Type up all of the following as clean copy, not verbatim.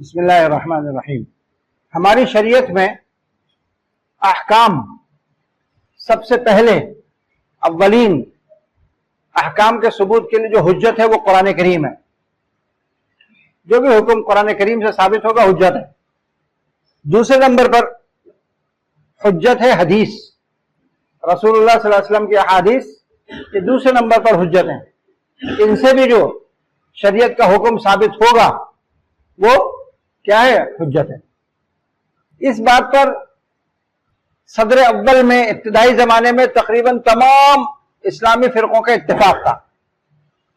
بسم اللہ الرحمن الرحیم۔ ہماری شریعت میں احکام سب سے پہلے اولین احکام کے ثبوت کے لیے جو حجت ہے وہ قرآن کریم ہے۔ جو بھی حکم قرآن کریم سے ثابت ہوگا حجت ہے۔ دوسرے نمبر پر حجت ہے حدیث، رسول اللہ صلی اللہ علیہ وسلم کی احادیث کے دوسرے نمبر پر حجت ہیں۔ ان سے بھی جو شریعت کا حکم ثابت ہوگا وہ کیا ہے؟ حجت ہے۔ اس بات پر صدر اول میں ابتدائی زمانے میں تقریباً تمام اسلامی فرقوں کا اتفاق تھا،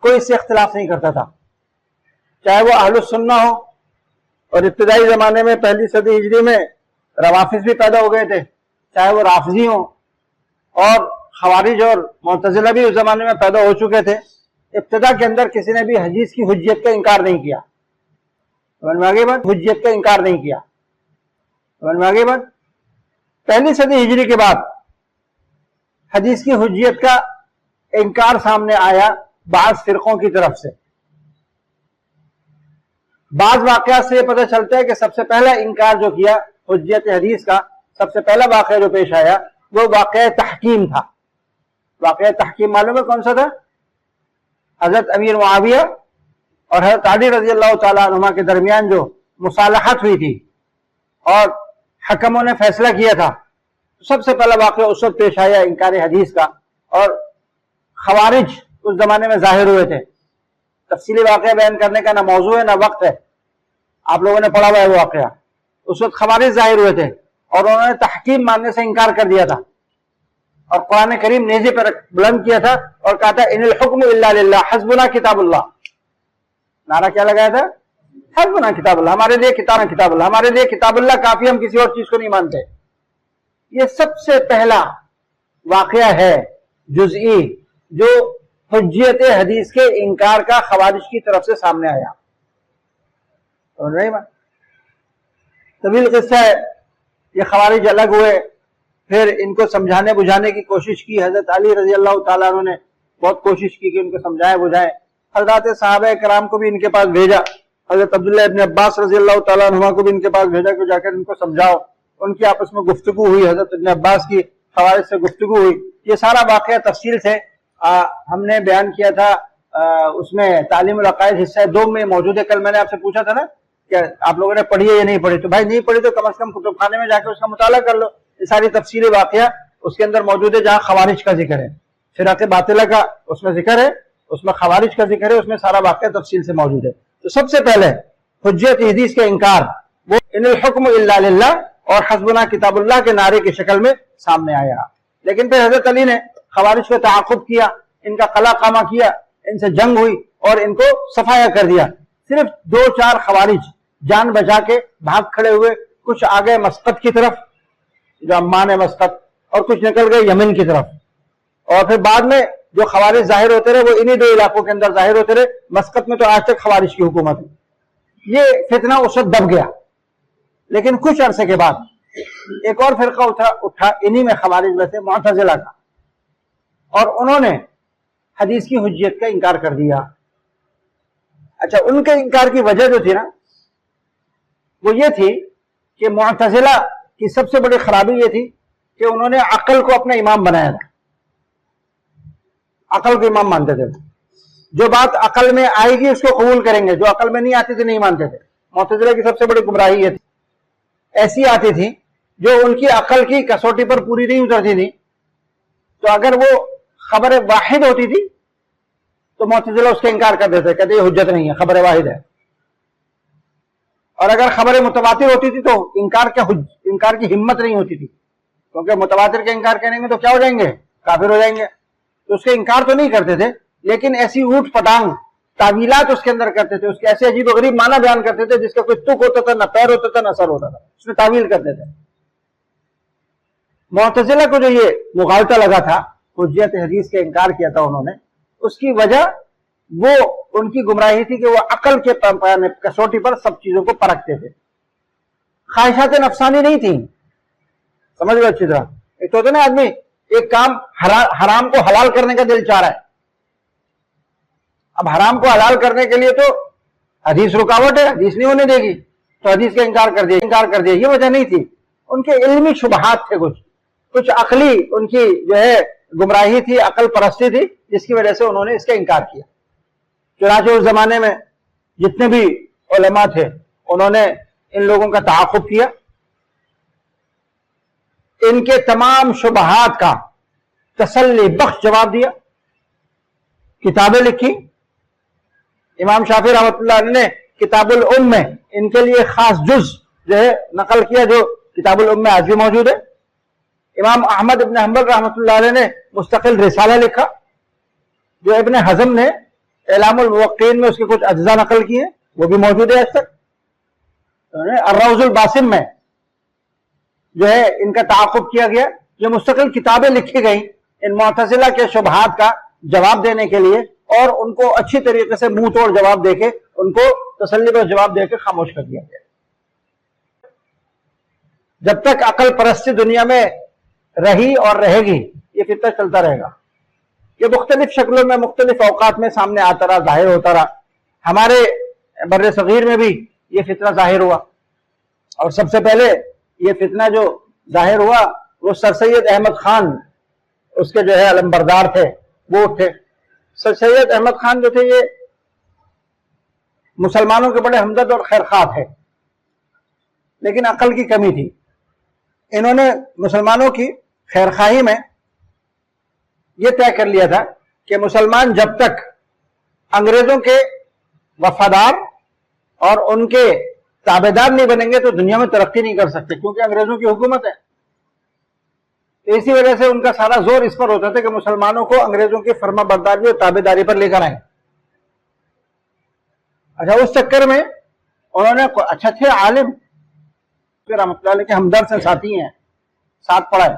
کوئی اس سے اختلاف نہیں کرتا تھا، چاہے وہ اہل السنہ ہو، اور ابتدائی زمانے میں پہلی صدی ہجری میں روافض بھی پیدا ہو گئے تھے، چاہے وہ رافضی ہوں، اور خوارج اور معتزلہ بھی اس زمانے میں پیدا ہو چکے تھے۔ ابتدا کے اندر کسی نے بھی حدیث کی حجیت کا انکار نہیں کیا، سمجھ میں آگے بات؟ حجیت کا انکار نہیں کیا، سمجھ میں آگے بات؟ پہلی صدی ہجری کے بعد حدیث کی حجیت کا انکار سامنے آیا بعض فرقوں کی طرف سے۔ بعض واقعات سے یہ پتہ چلتا ہے کہ سب سے پہلا انکار جو کیا حجیت حدیث کا، سب سے پہلا واقعہ جو پیش آیا وہ واقعہ تحکیم تھا۔ واقعہ تحکیم معلوم ہے کون سا تھا؟ حضرت امیر معاویہ اور حضرت علی رضی اللہ تعالیٰ عنہما کے درمیان جو مصالحت ہوئی تھی اور حکموں نے فیصلہ کیا تھا، سب سے پہلا واقعہ اس وقت پیش آیا انکار حدیث کا، اور خوارج اس زمانے میں ظاہر ہوئے تھے۔ تفصیلی واقعہ بیان کرنے کا نہ موضوع ہے نہ وقت ہے، آپ لوگوں نے پڑھا ہوا ہے وہ واقعہ۔ اس وقت خوارج ظاہر ہوئے تھے اور انہوں نے تحکیم ماننے سے انکار کر دیا تھا، اور قرآن کریم نیزے پر بلند کیا تھا اور کہا تھا ان الحکم الا للہ حسبنا کتاب اللہ۔ نعرہ کیا لگایا تھا؟ حسبنا کتاب اللہ، ہمارے لیے کتاب اللہ، ہمارے لیے کتاب اللہ کافی، ہم کسی اور چیز کو نہیں مانتے۔ یہ سب سے پہلا واقعہ ہے جزئی جو حجیت حدیث کے انکار کا خوارج کی طرف سے سامنے آیا۔ سمجھ رہے ہیں؟ طویل قصہ ہے۔ یہ خوارج الگ ہوئے، پھر ان کو سمجھانے بجھانے کی کوشش کی۔ حضرت علی رضی اللہ تعالیٰ عنہ نے بہت کوشش کی کہ ان کو سمجھائے بجھائے۔ حضرات صحابہ کرام کو بھی ان کے پاس بھیجا، حضرت عبداللہ ابن عباس رضی اللہ تعالیٰ عنہ کو بھی ان کے پاس بھیجا کہ جا کر ان کو سمجھاؤ۔ ان کی آپس میں گفتگو ہوئی، حضرت ابن عباس کی خوارج سے گفتگو ہوئی۔ یہ سارا واقعہ تفصیل سے ہم نے بیان کیا تھا، اس میں تعلیم العقائد حصہ 2 میں موجود ہے۔ کل میں نے آپ سے پوچھا تھا نا کہ آپ لوگوں نے پڑھی ہے یا نہیں پڑھی، تو بھائی نہیں پڑھی تو کم از کم کتب خانے میں جا کے اس کا مطالعہ کر لو۔ یہ ساری تفصیلی واقعہ اس کے اندر موجود ہے، جہاں خوارج کا ذکر ہے، فرق باطلہ کا اس میں ذکر ہے، اس میں خوارج کا ذکر ہے، اس میں سارا واقعہ تفصیل سے موجود ہے۔ تو سب سے پہلے حجیت حدیث کے انکار وہ ان الحکم الا للہ اور حسبنا کتاب اللہ کے نعرے کی شکل میں سامنے آیا۔ لیکن پھر حضرت علی نے خوارج کو تعاقب کیا، ان کا قلع قامہ کیا، ان سے جنگ ہوئی اور ان کو صفایا کر دیا۔ صرف 2-4 خوارج جان بچا کے بھاگ کھڑے ہوئے، کچھ آگے مسقط کی طرف جو عمان ہے مسقط، اور کچھ نکل گئے یمن کی طرف، اور پھر بعد میں جو خوارج ظاہر ہوتے رہے وہ انہی 2 علاقوں کے اندر ظاہر ہوتے رہے۔ مسقط میں تو آج تک خوارج کی حکومت ہے۔ یہ فتنہ اس وقت دب گیا، لیکن کچھ عرصے کے بعد ایک اور فرقہ اٹھا انہی میں خوارج میں سے، معتزلہ کا، اور انہوں نے حدیث کی حجیت کا انکار کر دیا۔ اچھا، ان کے انکار کی وجہ جو تھی نا وہ یہ تھی کہ معتزلہ کی سب سے بڑی خرابی یہ تھی کہ انہوں نے عقل کو اپنا امام بنایا تھا، عقل کو امام مانتے تھے۔ جو بات عقل میں آئے گی اس کو قبول کریں گے، جو عقل میں نہیں آتی تھی نہیں مانتے تھے۔ معتزلہ کی سب سے بڑی گمراہی یہ تھی، ایسی آتی تھی جو ان کی عقل کی کسوٹی پر پوری نہیں اترتی تھی، تو اگر وہ خبر واحد ہوتی تھی تو معتزلہ اس کا انکار کر دیتے، کہتے یہ حجت نہیں ہے، خبر واحد ہے۔ اور اگر خبر متواتر ہوتی تھی تو انکار کی ہمت نہیں ہوتی تھی، کیونکہ متواتر کا انکار کریں گے تو کیا ہو جائیں گے؟ کافر ہو جائیں گے۔ تو اس کا انکار تو نہیں کرتے تھے، لیکن ایسی اوٹ پٹانگ تعویلات اس کے اندر کرتے تھے، اس کے ایسے عجیب و غریب معنی بیان کرتے تھے جس کا کوئی تک ہوتا تھا، نہ پیر ہوتا تھا، نہ سر ہوتا تھا، اس میں تعویل کرتے تھے۔ معتزلہ کو جو یہ مغالطہ لگا تھا، حجیت حدیث کے انکار کیا تھا انہوں نے، اس کی وجہ وہ ان کی گمراہی تھی کہ وہ عقل کے کسوٹی پر سب چیزوں کو پرکھتے تھے۔ خواہشات نفسانی نہیں تھیں، سمجھ لو اچھی طرح۔ ایک تو ہوتا ہے نا آدمی ایک کام حرام کو حلال کرنے کا دل چاہ رہا ہے، اب حرام کو حلال کرنے کے لیے تو حدیث رکاوٹ ہے، حدیث نہیں ہونے دے گی، تو حدیث کا انکار کر دیا. یہ وجہ نہیں تھی، ان کے علمی شبہات تھے، کچھ عقلی ان کی جو ہے گمراہی تھی، عقل پرستی تھی، جس کی وجہ سے انہوں نے اس کا انکار کیا. چنانچہ اس زمانے میں جتنے بھی علماء تھے انہوں نے ان لوگوں کا تعاقب کیا، ان کے تمام شبہات کا تسلی بخش جواب دیا، کتابیں لکھی. امام شافعی رحمۃ اللہ علیہ نے کتاب الام میں ان کے لیے خاص جز جو ہے نقل کیا، جو کتاب الام میں آج بھی موجود ہے. امام احمد ابن حنبل رحمۃ اللہ علیہ نے مستقل رسالہ لکھا، جو ابن حزم نے اعلام الموقعین میں اس کے کچھ اجزاء نقل کیے ہیں، وہ بھی موجود ہے آج تک. الروض الباسم میں جو ہے ان کا تعاقب کیا گیا. یہ مستقل کتابیں لکھی گئیں ان معتزلہ کے شبہات کا جواب دینے کے لیے، اور ان کو اچھی طریقے سے منہ توڑ جواب دے کے، ان کو تسلی بخش جواب دے کے خاموش کر دیا گیا. جب تک عقل پرستی دنیا میں رہی اور رہے گی، یہ فتنہ چلتا رہے گا. یہ مختلف شکلوں میں مختلف اوقات میں سامنے آتا رہا، ظاہر ہوتا رہا. ہمارے بر صغیر میں بھی یہ فتنہ ظاہر ہوا، اور سب سے پہلے یہ فتنہ جو ظاہر ہوا وہ سر سید احمد خان، اس کے جو ہے علمبردار تھے، وہ تھے. سر سید احمد خان جو تھے یہ مسلمانوں کے بڑے ہمدرد اور خیرخواہ تھے، لیکن عقل کی کمی تھی. انہوں نے مسلمانوں کی خیرخواہی میں یہ طے کر لیا تھا کہ مسلمان جب تک انگریزوں کے وفادار اور ان کے تابعدار نہیں بنیں گے تو دنیا میں ترقی نہیں کر سکتے، کیونکہ انگریزوں کی حکومت ہے. تو اسی وجہ سے ان کا سارا زور اس پر ہوتا تھا کہ مسلمانوں کو انگریزوں کی فرما برداری اور تابعداری پر لے کر آئیں. اچھا، اس چکر میں انہوں نے اچھا تھے عالم، پھر رحمۃ اللہ علیہ کے ہمدرد ہیں، ساتھی ہیں، ساتھ پڑھا ہے.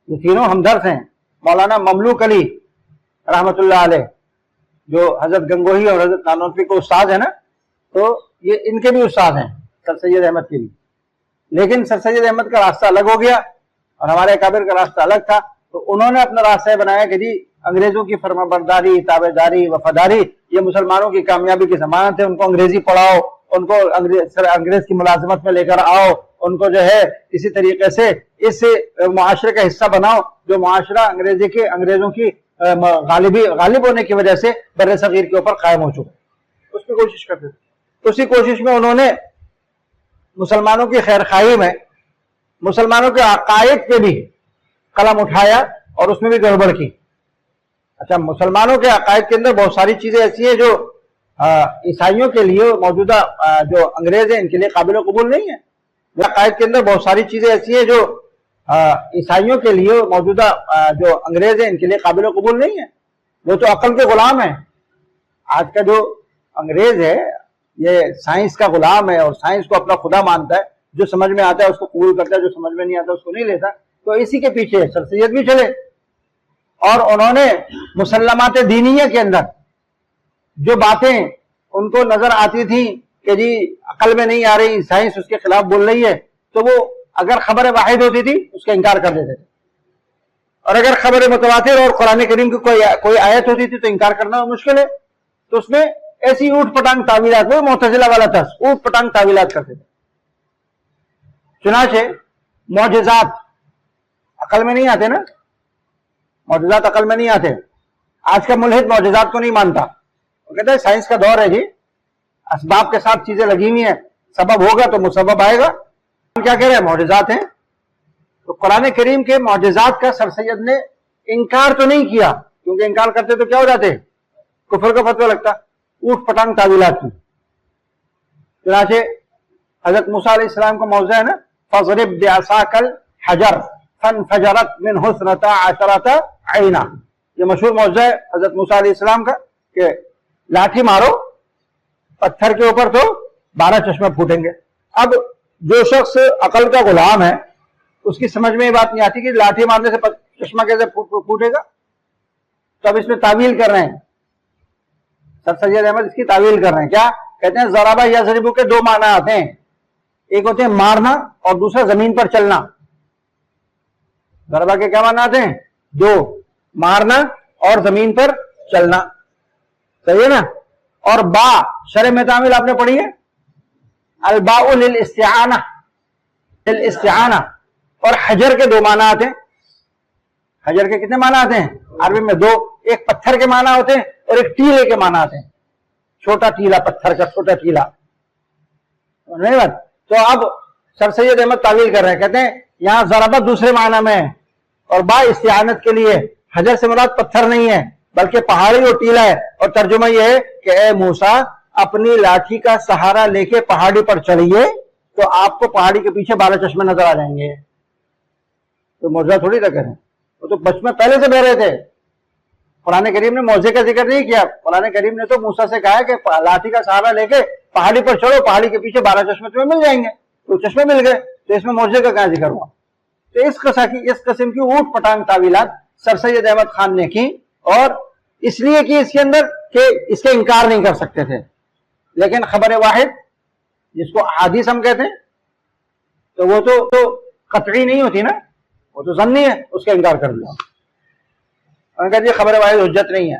یہ تینوں ہمدرد ہیں. مولانا مملوک علی رحمۃ اللہ علیہ جو حضرت گنگوہی اور حضرت نانوتوی کو استاد ہیں نا، تو یہ ان کے بھی استاد ہیں، سر سید احمد کے بھی. لیکن سر سید احمد کا راستہ الگ ہو گیا اور ہمارے اکابر کا راستہ الگ تھا. تو انہوں نے اپنا راستہ بنایا کہ جی انگریزوں کی فرما برداری، تابعداری، وفاداری یہ مسلمانوں کی کامیابی کی ضمانت ہے. ان کو انگریزی پڑھاؤ، ان کو انگریز کی ملازمت میں لے کر آؤ، ان کو جو ہے اسی طریقے سے اس معاشرے کا حصہ بناؤ جو معاشرہ انگریزوں کی غالب ہونے کی وجہ سے بر صغیر کے اوپر قائم ہو چکا. اس کی کوشش کرتے تھے. اسی کوشش میں انہوں نے مسلمانوں کی خیرخواہی میں مسلمانوں کے عقائد پہ بھی قلم اٹھایا اور اس میں بھی گڑبڑ کی. اچھا، مسلمانوں کے عقائد کے اندر بہت ساری چیزیں ایسی ہیں جو عیسائیوں کے لیے موجودہ جو انگریز ہیں ان کے لیے قابل قبول نہیں ہے. عقائد کے اندر بہت ساری چیزیں ایسی ہیں جو عیسائیوں کے لیے موجودہ جو انگریز ہیں ان کے لیے قابل قبول نہیں ہے. وہ تو عقل کے غلام ہیں. آج کا جو انگریز ہے یہ سائنس کا غلام ہے اور سائنس کو اپنا خدا مانتا ہے. جو سمجھ میں آتا ہے اس کو قبول کرتا ہے، جو سمجھ میں نہیں آتا اس کو نہیں لیتا. تو اسی کے پیچھے سر سید بھی چلے، اور انہوں نے مسلمات دینیہ کے اندر جو باتیں ان کو نظر آتی تھی کہ جی عقل میں نہیں آ رہی، سائنس اس کے خلاف بول رہی ہے، تو وہ اگر خبر واحد ہوتی تھی اس کا انکار کر دیتے تھے، اور اگر خبر متواتر اور قرآن کریم کی کوئی آیت ہوتی تھی تو انکار کرنا مشکل ہے. تو اس میں ایسی اوٹ پٹانگ تعویلات، وہ معتزلہ والا تھا، اوٹ پٹانگ تعویلات کرتے تھے. چنانچہ معجزات عقل میں نہیں آتے نا، معجزات عقل میں نہیں آتے. آج کا ملحد معجزات کو نہیں مانتا، وہ کہتا ہے سائنس کا دور ہے جی، اسباب کے ساتھ چیزیں لگی ہوئی ہیں، سبب ہوگا تو مسبب آئے گا. ہم کیا کہہ رہے ہیں؟ معجزات ہیں. تو قرآن کریم کے معجزات کا سر سید نے انکار تو نہیں کیا، کیونکہ انکار کرتے تو کیا ہو جاتے؟ کفر کا فتویٰ لگتا. اوٹ پٹانگ تعویلات کی. چنانچہ حضرت موسیٰ علیہ السلام کا موضوع ہے نا، فَضْرِبْ بِعَصَاكَ الْحَجَرَ فَانْفَجَرَتْ مِنْهُ اثْنَتَا عَشَرَةَ عَيْنًا. یہ مشہور موضوع ہے حضرت موسیٰ علیہ السلام کا کہ لاٹھی مارو پتھر کے اوپر تو 12 چشمے پھوٹیں گے. اب جو شخص عقل کا غلام ہے اس کی سمجھ میں یہ بات نہیں آتی کہ لاٹھی مارنے سے چشمہ کیسے پھوٹے گا. تو اب اس میں تعویل کر رہے ہیں سر سید احمد، اس کی تعویل کر رہے ہیں. کیا کہتے ہیں؟ ضربہ یا ضربو کے دو معنی آتے ہیں، ایک ہوتے ہیں مارنا اور دوسرا زمین پر چلنا. ضربہ کے کیا معنی آتے ہیں؟ دو، مارنا اور زمین پر چلنا. صحیح ہے نا؟ اور با شرع میں تعمیل آپ نے پڑھی ہے، الباء للاستعانہ، للاستعانہ، اور حجر کے دو معنی آتے ہیں۔ حجر کے کتنے معنی آتے ہیں عربی میں؟ دو، ایک پتھر کے معنی ہوتے ہیں اور ایک ٹیلے کے معنی آتے ہیں، چھوٹا ٹیلا، پتھر کا چھوٹا ٹیلا۔ نہیں بات؟ تو اب سر سید احمد تعویل کر رہے ہیں، کہتے ہیں یہاں ضربت دوسرے معنی میں ہے اور با استعانت کے لیے حجر سے مراد پتھر نہیں ہے بلکہ پہاڑی اور ٹیلا ہے، اور ترجمہ یہ ہے کہ اے موسیٰ اپنی لاٹھی کا سہارا لے کے پہاڑی پر چڑھیے تو آپ کو پہاڑی کے پیچھے 12 چشمے نظر آ جائیں گے۔ تو معجزہ تھوڑی تھا کریں، وہ تو بچپن پہلے سے بہ رہے تھے۔ قرآن کریم نے معجزے کا ذکر نہیں کیا، قرآن کریم نے تو موسیٰ سے کہا ہے کہ لاٹھی کا سہارا لے کے پہاڑی پر چڑھو، پہاڑی کے پیچھے 12 چشمے تمہیں مل جائیں گے۔ تو چشمے مل گئے، تو اس میں معجزے کا کیا ذکر ہوا؟ تو اس قسم کی اوٹ پٹانگ تعویلات سر سید احمد خان نے کی، اور اس لیے کہ اس کے اندر کہ اس کے انکار نہیں کر سکتے تھے، لیکن خبر واحد جس کو احادیث ہم کہتے ہیں تو وہ تو قطعی نہیں ہوتی نا، وہ تو ظنی ہے، اس کا انکار کر دیا، انہوں نے کہا یہ خبر واحد حجت نہیں ہے۔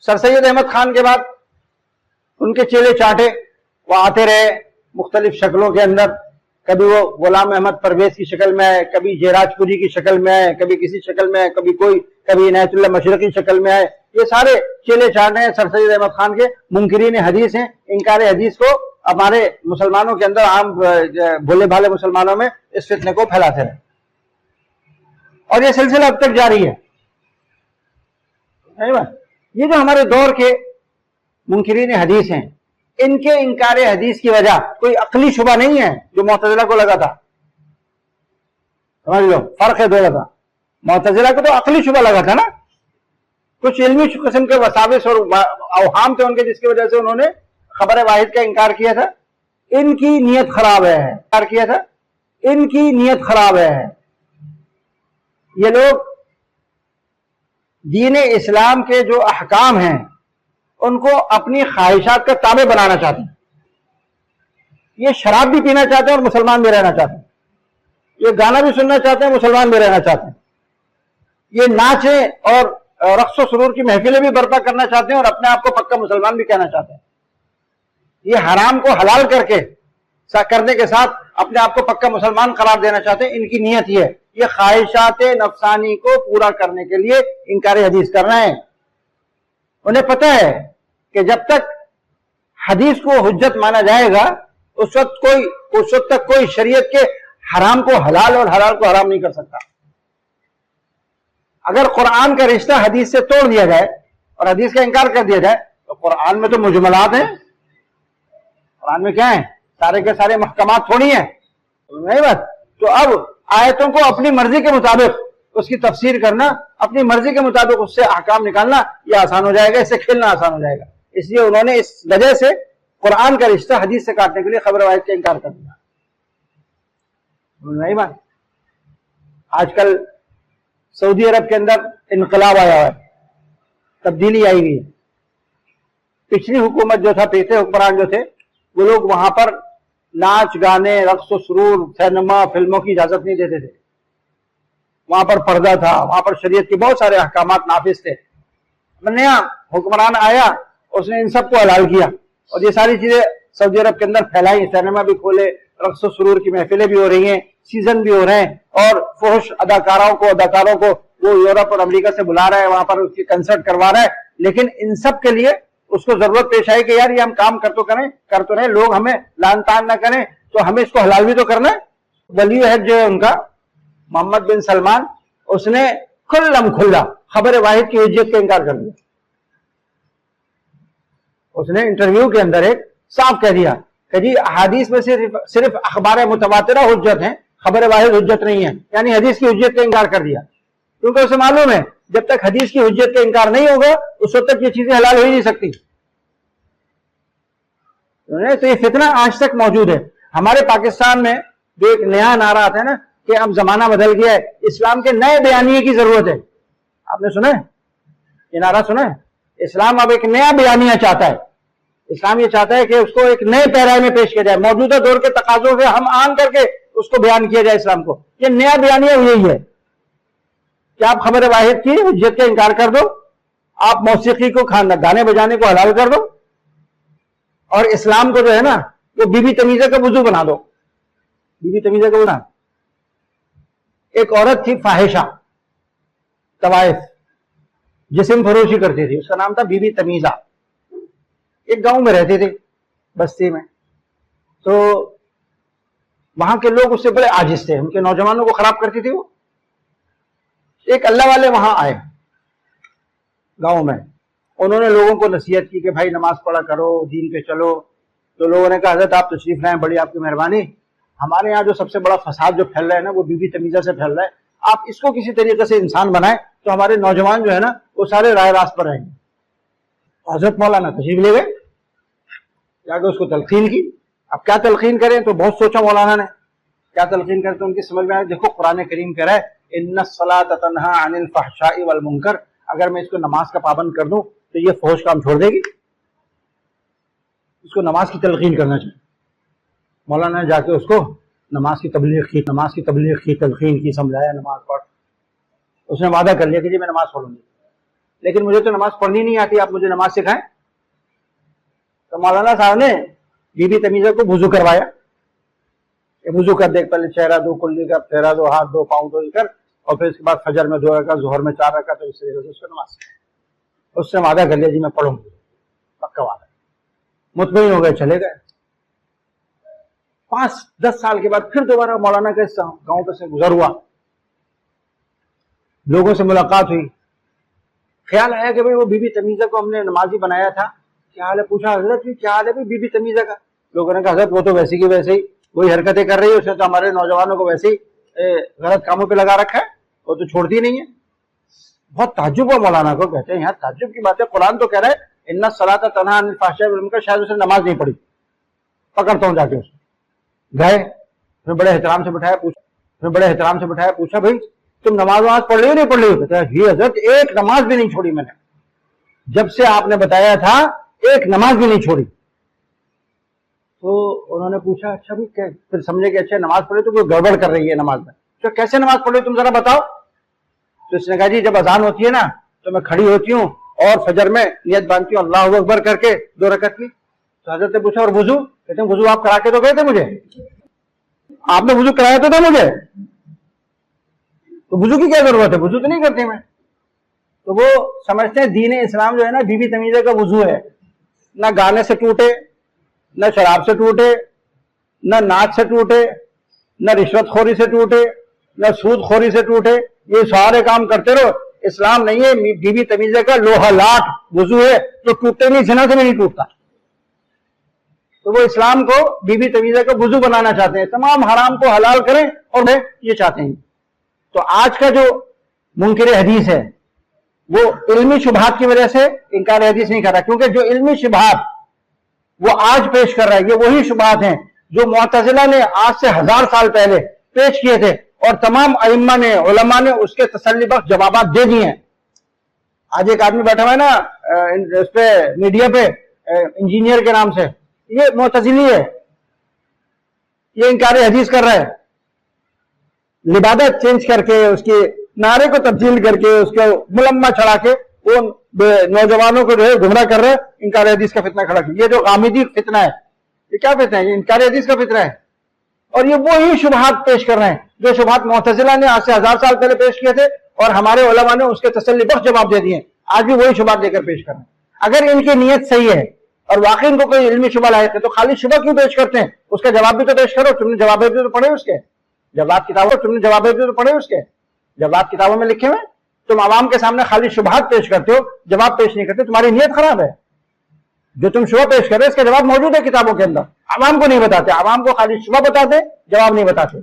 سر سید احمد خان کے بعد ان کے چیلے چاٹے وہ آتے رہے مختلف شکلوں کے اندر، کبھی وہ غلام احمد پرویز کی شکل میں ہے، کبھی جیراج پوری کی شکل میں ہے، کبھی کسی شکل میں ہے، کبھی کوئی، کبھی عنایت اللہ مشرقی شکل میں ہے۔ یہ سارے چیلے چاٹے ہیں سر سید احمد خان کے، منکرین حدیث ہیں، انکار حدیث کو ہمارے مسلمانوں کے اندر، عام بھولے بھالے مسلمانوں میں اس فتنے کو پھیلاتے رہے، اور یہ سلسلہ اب تک جاری ہے۔ یہ جو ہمارے دور کے منکرین حدیث ہیں، ان کے انکار حدیث کی وجہ کوئی عقلی شبہ نہیں ہے جو معتزلہ کو لگا تھا، سمجھ لو فرق ہے دونوں کا۔ معتزلہ کو تو عقلی شبہ لگا تھا نا، کچھ علمی قسم کے وساوس اور اوہام تھے ان کے، جس کی وجہ سے انہوں نے خبر واحد کا انکار کیا تھا۔ ان کی نیت خراب ہے، انکار کیا تھا، ان کی نیت خراب ہے۔ یہ لوگ دین اسلام کے جو احکام ہیں ان کو اپنی خواہشات کا تابع بنانا چاہتے ہیں۔ یہ شراب بھی پینا چاہتے ہیں اور مسلمان بھی رہنا چاہتے ہیں، یہ گانا بھی سننا چاہتے ہیں، مسلمان بھی رہنا چاہتے ہیں، یہ ناچیں اور رقص و سرور کی محفلیں بھی برپا کرنا چاہتے ہیں اور اپنے آپ کو پکا مسلمان بھی کہنا چاہتے ہیں۔ یہ حرام کو حلال کرنے کے ساتھ اپنے آپ کو پکا مسلمان قرار دینا چاہتے ہیں۔ ان کی نیت یہ ہے، یہ خواہشات نفسانی کو پورا کرنے کے لیے انکار حدیث کر رہے ہیں۔ انہیں پتہ ہے کہ جب تک حدیث کو حجت مانا جائے گا اس وقت تک کوئی شریعت کے حرام کو حلال اور حلال کو حرام نہیں کر سکتا۔ اگر قرآن کا رشتہ حدیث سے توڑ دیا جائے اور حدیث کا انکار کر دیا جائے تو قرآن میں تو مجملات ہیں، قرآن میں کیا ہیں؟ سارے کے سارے محکمات تھوڑی ہیں، نہیں بات؟ تو اب آیتوں کو اپنی مرضی کے مطابق اس کی تفسیر کرنا، اپنی مرضی کے مطابق اس سے احکام نکالنا، یہ آسان ہو جائے گا، اس سے کھیلنا آسان ہو جائے گا۔ اس لیے انہوں نے اس وجہ سے قرآن کا رشتہ حدیث سے کاٹنے کے لیے خبر واحد کا انکار کر دیا۔ نہیں بات؟ آج کل سعودی عرب کے اندر انقلاب آیا ہوا ہے، تبدیلی آئی ہوئی ہے۔ پچھلی حکومت جو تھا، پچھلے حکمران جو تھے، وہ لوگ وہاں پر ناچ گانے، رقص و سرور، سینما، فلموں کی اجازت نہیں دیتے تھے۔ وہاں پر پردہ تھا، وہاں پر شریعت کے بہت سارے احکامات نافذ تھے۔ نیا حکمران آیا، اس نے ان سب کو حلال کیا اور یہ ساری چیزیں سعودی عرب کے اندر پھیلائی، سینما بھی کھولے، رقص و سرور کی محفلیں بھی ہو رہی ہیں، سیزن بھی ہو رہے ہیں، اور فحش اداکاروں کو وہ یورپ اور امریکہ سے بلا رہا ہے، وہاں پر اس کی کنسرٹ کروا رہا ہے۔ لیکن ان سب کے لیے اس کو ضرورت پیش آئی کہ یار یہ ہم کام کر تو رہے، لوگ ہمیں لعن طعن نہ کریں، تو ہمیں اس کو حلال بھی تو کرنا ہے۔ ولی عہد جو ہے ان کا محمد بن سلمان، اس نے کھلم کھلا خبر واحد کی حجت کا انکار کر دیا۔ اس نے انٹرویو کے اندر ایک صاف کہہ دیا کہ جی احادیث میں صرف اخبار متواترہ حجت ہیں، خبر واحد حجت نہیں ہے، یعنی حدیث کی حجت کا انکار کر دیا، کیونکہ اسے معلوم ہے جب تک حدیث کی حجت کا انکار نہیں ہوگا اس وقت تک یہ چیزیں حلال ہو ہی نہیں سکتی۔ تو یہ فتنہ آج تک موجود ہے۔ ہمارے پاکستان میں جو ایک نیا نعرہ آتا ہے نا کہ اب زمانہ بدل گیا ہے، اسلام کے نئے بیانیے کی ضرورت ہے، آپ نے سنا ہے یہ نعرہ؟ سنا ہے؟ اسلام اب ایک نیا بیانیہ چاہتا ہے۔ اسلام یہ چاہتا ہے کہ اس کو ایک نئے پیرائے میں پیش کیا جائے، موجودہ دور کے تقاضوں سے ہم آن کر کے اس کو بیان کیا جائے اسلام کو۔ یہ نیا بیانیہ یہی ہے کہ آپ خبر واحد کی حجت کا انکار کر دو، آپ موسیقی کو، گانے بجانے کو حلال کر دو، اور اسلام کو جو ہے نا وہ بی بی تمیزہ کا وضو بنا دو. بی بی تمیزہ کا بنا. ایک عورت تھی فاحشہ طوائف, جسم فروشی کرتی تھی, اس کا نام تھا بی بی تمیزہ. ایک گاؤں میں رہتی تھی, بستی میں. تو وہاں کے لوگ اس سے بڑے عاجز تھے, ان کے نوجوانوں کو خراب کرتی تھی وہ. ایک اللہ والے وہاں آئے گاؤں میں, انہوں نے لوگوں کو نصیحت کی کہ بھائی نماز پڑھا کرو, دین پہ چلو. تو لوگوں نے کہا حضرت آپ تشریف لائیں, بڑی آپ کی مہربانی, ہمارے یہاں جو سب سے بڑا فساد جو پھیل رہا ہے نا وہ بی بی تمیزہ سے پھیل رہا ہے, آپ اس کو کسی طریقے سے انسان بنائیں تو ہمارے نوجوان جو ہے نا وہ سارے رائے راست پر رہیں گے. حضرت مولانا تشریف لے گئے, جا کے اس کو تلقین کی. اب کیا تلقین کریں, تو بہت سوچا مولانا نے کیا تلقین کریں, تو ان کی سمجھ میں آیا دیکھو قرآن کریم کہہ رہا ہے ان الصلاۃ تنہی عن الفحشاء والمنکر, اگر میں اس کو نماز کا پابند کر دوں تو یہ فحش کام چھوڑ دے گی, اس کو نماز کی تلقین کرنا چاہیے. مولانا نے جا کے اس کو نماز کی تبلیغ کی تلقین کی, سمجھایا نماز پڑھ. اس نے وعدہ کر لیا کہ جی میں نماز پڑھوں گی, لیکن مجھے تو نماز پڑھنی نہیں آتی, آپ مجھے نماز سکھائیں. تو مولانا صاحب نے بی بی تمیزہ کو وضو کروایا. وضو کر دے, پہلے چہرہ دو, کلی کر, چہرہ دو, ہاتھ دو, پاؤں دو کر, اور پھر اس کے بعد فجر میں 2 رکعت, ظہر میں 4 رکعت, تو اس طریقے سے اس کو نماز. اس نے وعدہ کر لیا جی میں پڑھوں گی, پکا وعدہ. مطمئن ہو گئے, چلے گئے. 5-10 سال کے بعد پھر دوبارہ مولانا کے گاؤں پہ سے گزر ہوا, لوگوں سے ملاقات ہوئی. خیال آیا کہ بھئی وہ بی بی تمیزہ کو ہم نے نمازی بنایا تھا, کیا حال ہے, پوچھا حضرت کیا حال ہے بی بی تمیزہ کا. لوگوں نے کہا حضرت وہ تو ویسے کی ویسے ہی وہی حرکتیں کر رہی ہے, اس نے تو ہمارے نوجوانوں کو ویسے ہی غلط کاموں پہ لگا رکھا ہے, وہ تو چھوڑتی نہیں ہے. بہت تعجب ہوا مولانا کو, کہتے ہیں یار تعجب کی بات ہے, قرآن تو کہہ رہا ہے ان الصلاۃ تنہی عن الفحشاء والمنکر, شاید اس نے نماز نہیں پڑھی. پکڑتا ہوں جا کے. اس گئے, پھر بڑے احترام سے بٹھایا, پوچھا بھائی تم نماز پڑھ رہی ہو نہیں پڑھ رہی ہو. کہتا ہے جی حضرت ایک نماز بھی نہیں چھوڑی میں نے, جب سے آپ نے بتایا تھا ایک نماز بھی نہیں چھوڑی. تو انہوں نے پوچھا اچھا بھی, پھر سمجھے کہ اچھا نماز پڑھے تو کوئی گڑبڑ کر رہی ہے نماز میں. تو کیسے نماز پڑھ رہی ہو تم ذرا بتاؤ. تو اس نے کہا جی جب اذان ہوتی ہے نا تو میں کھڑی ہوتی ہوں اور فجر میں نیت باندھتی ہوں اللہ اکبر کر کے 2 رکعت کی. تو حضرت نے پوچھا اور وضو, کہتے ہیں وضو آپ کرا کے تو گئے تھے مجھے, آپ نے وضو کرایا تو تھا مجھے, تو وضو کی کیا ضرورت ہے, وضو تو نہیں کرتی میں. تو وہ سمجھتے ہیں دین اسلام جو ہے نا بی بی تمیزہ کا وضو ہے, نہ گانے سے ٹوٹے, نہ شراب سے ٹوٹے, نہ ناچ سے ٹوٹے, نہ رشوت خوری سے ٹوٹے, نہ سود خوری سے ٹوٹے, یہ سارے کام کرتے رہو. اسلام نہیں ہے بی بی تمیزہ کا لوہا لاٹ وضو ہے جو ٹوٹتے نہیں, زنا سے بھی نہیں ٹوٹتا. تو وہ اسلام کو بی بی تمیزہ کا وضو بنانا چاہتے ہیں, تمام حرام کو حلال کریں, اور وہ یہ چاہتے ہیں. تو آج کا جو منکر حدیث ہے وہ علمی شبہات کی وجہ سے انکار حدیث نہیں کر رہا, کیونکہ جو علمی شبہات وہ آج پیش کر رہا ہے یہ وہی شبہات ہیں جو معتزلہ نے آج سے 1000 سال پہلے پیش کیے تھے, اور تمام ائمہ نے, علماء نے اس کے تسلی بخش جوابات دے دیے ہیں. آج ایک آدمی بیٹھا ہوا ہے نا اس پہ میڈیا پہ, انجینئر کے نام سے, یہ معتزلی ہے, یہ انکار حدیث کر رہا ہے. لبادت چینج کر کے, اس کے نعرے کو تبدیل کر کے, اس کو ملمہ چڑھا کے وہ نوجوانوں کو جو ہے گمراہ کر رہے ہیں, انکار حدیث کا فتنہ کھڑا کیا. یہ جو غامدی فتنہ ہے, یہ کیا فتنہ ہے, یہ انکار حدیث کا فتنہ ہے. اور یہ وہی شبہات پیش کر رہے ہیں جو شبہات معتزلہ نے آج سے 1000 سال پہلے پیش کیے تھے, اور ہمارے علماء نے اس کے تسلی بخش جواب دے دیے. آج بھی وہی شبہات لے کر پیش کر رہے ہیں. اگر ان کی نیت صحیح ہے اور واقعی ان کو کوئی علمی شبہ لائق ہے تو خالی شبہ کیوں پیش کرتے ہیں, اس کا جواب بھی تو پیش کرو. تم نے جواب بھی تو پڑھے اس کے, جواب کتابوں تم نے جواب بھی تو پڑھے اس کے, جواب کتابوں میں لکھے ہوئے. تم عوام کے سامنے خالی شبہات پیش کرتے ہو, جواب پیش نہیں کرتے, تمہاری نیت خراب ہے. جو تم شبہ پیش کر رہے اس کا جواب موجود ہے کتابوں کے اندر, عوام کو نہیں بتاتے, عوام کو خالی شبہ بتاتے, جواب نہیں بتاتے.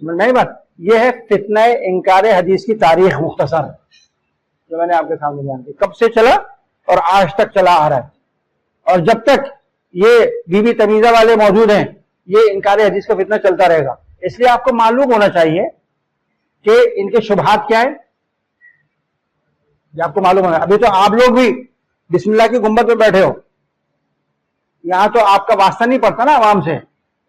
سمجھ میں بات, یہ ہے فتنہ انکار حدیث کی تاریخ مختصر جو میں نے آپ کے سامنے بیان کی, کب سے چلا اور آج تک چلا آ رہا ہے. اور جب تک یہ بی بی تمیزہ والے موجود ہیں یہ انکار حدیث کا فتنہ چلتا رہے گا. اس لیے آپ کو معلوم ہونا چاہیے کہ ان کے شبہات کیا ہیں, یہ آپ کو معلوم ہونا. ابھی تو آپ لوگ بھی بسم اللہ کی گنبد پہ بیٹھے ہو, یہاں تو آپ کا واسطہ نہیں پڑتا نا عوام سے.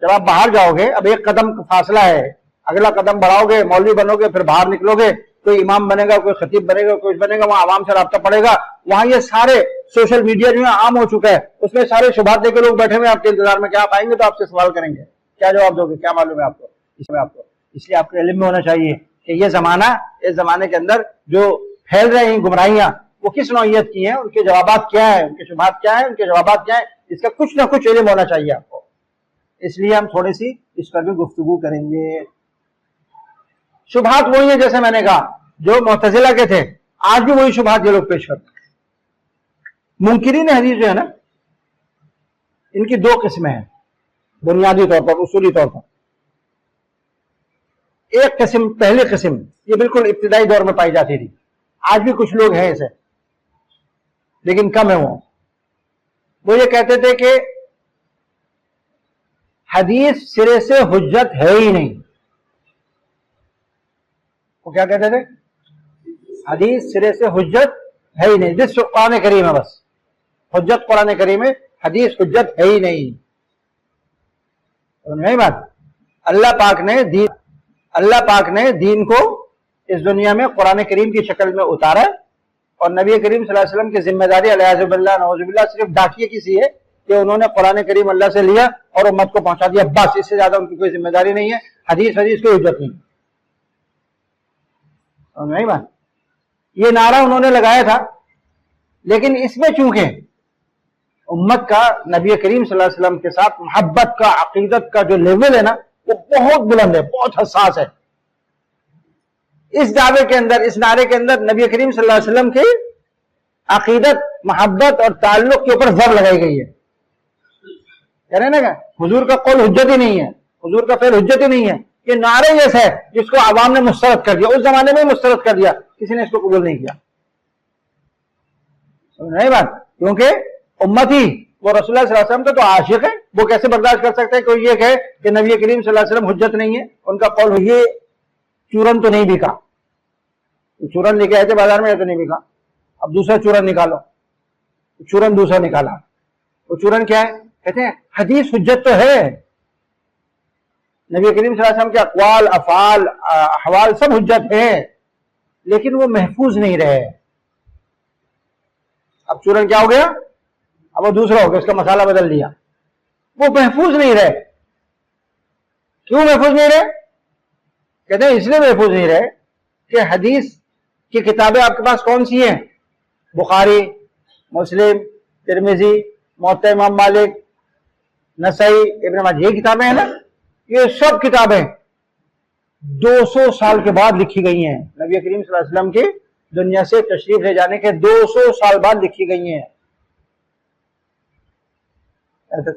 جب آپ باہر جاؤ گے, اب ایک قدم فاصلہ ہے, اگلا قدم بڑھاؤ گے, مولوی بنو گے, پھر باہر نکلو گے, کوئی امام بنے گا, کوئی خطیب بنے گا, کوئی بنے گا, وہاں عوام سے رابطہ پڑے گا. وہاں یہ سارے سوشل میڈیا جو ہے عام ہو چکا ہے، اس میں سارے شبہات لے کے لوگ بیٹھے ہوئے آپ کے انتظار میں کہ آپ آئیں گے تو آپ سے سوال کریں گے، کیا جواب دو گے، کیا معلوم ہے آپ کو اس میں آپ کو. اس لیے آپ کے علم میں ہونا چاہیے کہ یہ زمانہ، اس زمانے کے اندر جو پھیل رہے ہیں گمراہیاں وہ کس نوعیت کی ہیں، ان کے جوابات کیا ہیں، ان کے شبہات کیا ہیں، ان کے جوابات کیا ہیں، اس کا کچھ نہ کچھ علم ہونا چاہیے آپ کو. اس لیے ہم تھوڑی سی اس پر بھی گفتگو کریں گے. شبہات وہی ہیں جیسے میں نے کہا جو معتزلہ کے تھے، آج بھی وہی شبہات یہ لوگ پیش کرتے ہیں. منکرین حدیث جو ہے نا، ان کی دو قسمیں ہیں بنیادی طور پر، اصولی طور پر. ایک قسم، پہلی قسم یہ بالکل ابتدائی دور میں پائی جاتی تھی، آج بھی کچھ لوگ ہیں اسے لیکن کم ہے. وہ یہ کہتے تھے کہ حدیث سرے سے حجت ہے ہی نہیں. وہ کیا کہتے تھے؟ حدیث سرے سے حجت ہے ہی نہیں، جس قرآن کریم ہے بس حجت، قرآن کریم میں حدیث حجت ہے ہی نہیں. نہیں بات. اللہ پاک نے دین کو اس دنیا میں قرآن کریم کی شکل میں اتارا، اور نبی کریم صلی اللہ علیہ وسلم کی ذمہ داری علیہ باللہ نعوذ باللہ صرف ڈاکیے کی سی ہے کہ انہوں نے قرآن کریم اللہ سے لیا اور امت کو پہنچا دیا، بس. اس سے زیادہ ان کی کوئی ذمہ داری نہیں ہے. حدیث کی حجت نہیں. نہیں بات. یہ نعرہ انہوں نے لگایا تھا، لیکن اس میں چونکہ امت کا نبی کریم صلی اللہ علیہ وسلم کے ساتھ محبت کا، عقیدت کا جو لیول ہے نا، وہ بہت بلند ہے، بہت حساس ہے. اس دعوے کے اندر، اس نعرے کے اندر نبی کریم صلی اللہ علیہ وسلم کی عقیدت، محبت اور تعلق کے اوپر زور لگائی گئی ہے. کہہ رہے نا کہ حضور کا قول حجت ہی نہیں ہے، حضور کا فعل حجت ہی نہیں ہے. یہ نعرہ جیسا ہے جس کو عوام نے مسترد کر دیا، اس زمانے میں مسترد کر دیا، کسی نے اس کو قبول نہیں کیا. نہیں بات. کیونکہ امتی وہ رسول اللہ صلی اللہ علیہ وسلم کا تو عاشق ہے، وہ کیسے برداشت کر سکتے ہیں کوئی یہ کہے کہ نبی کریم صلی اللہ علیہ وسلم حجت نہیں ہے، ان کا قول. یہ چورن تو نہیں بکا، چورن لے کے آئے تھے بازار میں، یہ تو نہیں بکا. اب دوسرا چورن نکالو. چورن دوسرا نکالا. وہ چورن کیا ہے؟ کہتے ہیں حدیث حجت تو ہے، نبی کریم صلی اللہ علیہ وسلم کے اقوال، افعال، احوال سب حجت ہے، لیکن وہ محفوظ نہیں رہے. اب چورن کیا ہو گیا؟ اب وہ دوسرا ہو گیا، اس کا مسالہ بدل دیا. وہ محفوظ نہیں رہے. کیوں محفوظ نہیں رہے؟ کہتے ہیں اس لیے محفوظ نہیں رہے کہ حدیث کی کتابیں آپ کے پاس کون سی ہیں؟ بخاری، مسلم، ترمذی، موطا امام مالک، نسائی، ابن ماجہ، یہ کتابیں ہیں نا. یہ سب کتابیں 200 سال کے بعد لکھی گئی ہیں. نبی کریم صلی اللہ علیہ وسلم کی دنیا سے تشریف لے جانے کے 200 سال بعد لکھی گئی ہیں.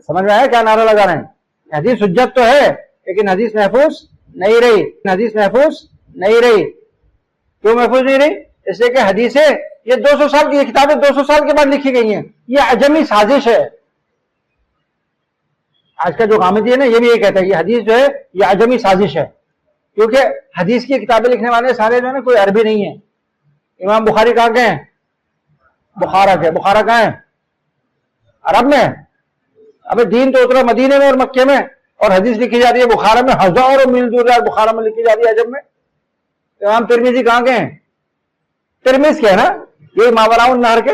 سمجھ میں آیا کیا نعرہ لگا رہے ہیں؟ حدیث حجت تو ہے لیکن حدیث محفوظ نہیں رہی. حدیث محفوظ نہیں رہی. کیوں محفوظ نہیں رہی؟ اس لیے کہ حدیثیں یہ 200 سال کی، یہ کتابیں 200 سال کے بعد لکھی گئی ہیں. یہ عجمی سازش ہے. آج کا جو غامدی ہے نا، یہ بھی یہ کہتا ہے یہ حدیث جو ہے یہ عجمی سازش ہے، کیونکہ حدیث کی کتابیں لکھنے والے سارے جو ہے نا کوئی عربی نہیں ہے. امام بخاری کہاں گئے ہیں؟ بخارا کے. بخارا کہاں ہے؟ عرب میں. ابھی دین تو اترا مدینے میں اور مکے میں، اور حدیث لکھی جا رہی ہے بخارا میں، ہزاروں میل دور بخارا میں لکھی جا رہی ہے عجم میں. امام ترمذی کہاں گئے ہیں؟ ترمذ کے ہے نا، یہ ماوراء النہر کے.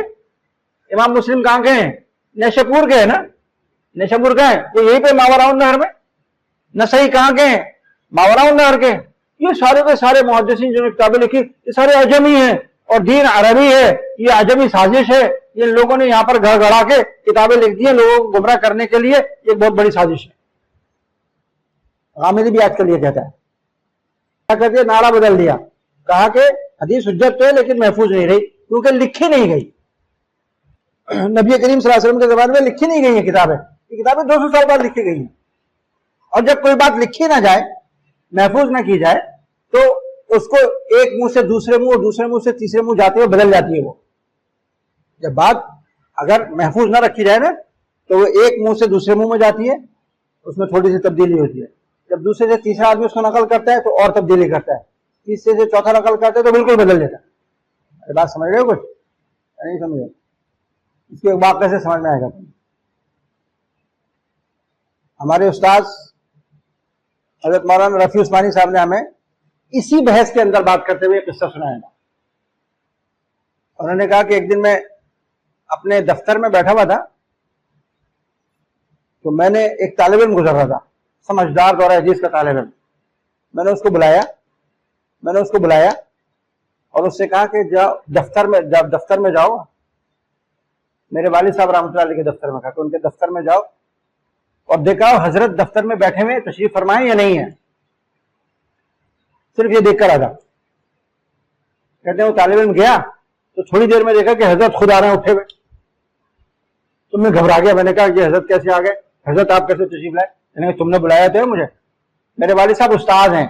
امام مسلم کہاں گئے ہیں؟ نیشاپور کے ہے نا. نیشاپور کا ہے تو یہی پہ ماوراء النہر میں. نسائی کہاں کے ہیں؟ ماوراء النہر کے. یہ سارے کے سارے محدثین جنہوں نے کتابیں لکھی یہ سارے عجمی ہیں، اور دین عربی ہے. یہ عجمی سازش ہے. یہ لوگوں نے یہاں پر گھڑ گھڑا کے کتابیں لکھ دی ہیں لوگوں کو گمراہ کرنے کے لیے. یہ بہت بڑی سازش ہے. غامدی بھی آج کل یہ کہتا ہے. کیا کہتے ہیں؟ نعرہ بدل دیا. کہا کہ حدیث حجت تو ہے لیکن محفوظ نہیں رہی کیونکہ لکھی نہیں گئی. نبی کریم صلی اللہ علیہ وسلم کے زمانے میں لکھی نہیں گئی ہیں کتابیں. یہ کتابیں 200 سال بعد لکھی گئی ہیں. اور جب کوئی بات لکھی نہ جائے، محفوظ نہ کی جائے، تو اس کو ایک منہ سے دوسرے منہ اور دوسرے منہ سے تیسرے منہ جاتے ہوئے بدل جاتی ہے. وہ جب بات اگر محفوظ نہ رکھی جائے نا تو وہ ایک منہ سے دوسرے منہ میں جاتی ہے، اس میں تھوڑی سی تبدیلی ہوتی ہے. جب دوسرے سے تیسرا آدمی اس کو نقل کرتا ہے تو اور تبدیلی کرتا ہے. تیسرے سے چوتھا نقل کرتا ہے تو بالکل بدل دیتا ہے. بات سمجھ رہے ہو کچھ؟ نہیں سمجھ رہے؟ اس کے واقعے سے سمجھ میں آئے گا. ہمارے استاد حضرت مولانا رفیع عثمانی صاحب نے ہمیں اسی بحث کے اندر بات کرتے ہوئے قصہ سنایا. انہوں نے کہا کہ ایک دن میں اپنے دفتر میں بیٹھا ہوا تھا تو میں نے ایک طالب علم گزر رہا تھا، سمجھدار دورہ حدیث کا طالب علم. میں نے اس کو بلایا اور اس سے کہا کہ جب دفتر میں جاؤ، میرے والد صاحب رحمۃ اللہ علیہ کے دفتر میں، کہا کہ ان کے دفتر میں جاؤ اور دیکھا حضرت دفتر میں بیٹھے ہوئے تشریف فرمائیں یا نہیں ہے، صرف یہ دیکھ کر آتا. کہتے ہیں وہ طالب علم گیا تو تھوڑی دیر میں دیکھا کہ حضرت خود آ رہے ہیں اٹھے ہوئے. تو میں گھبرا گیا، میں نے کہا کہ حضرت کیسے آ گئے، حضرت آپ کیسے تشریف لائے؟ یعنی تم نے بلایا تو ہے مجھے. میرے والد صاحب استاد ہیں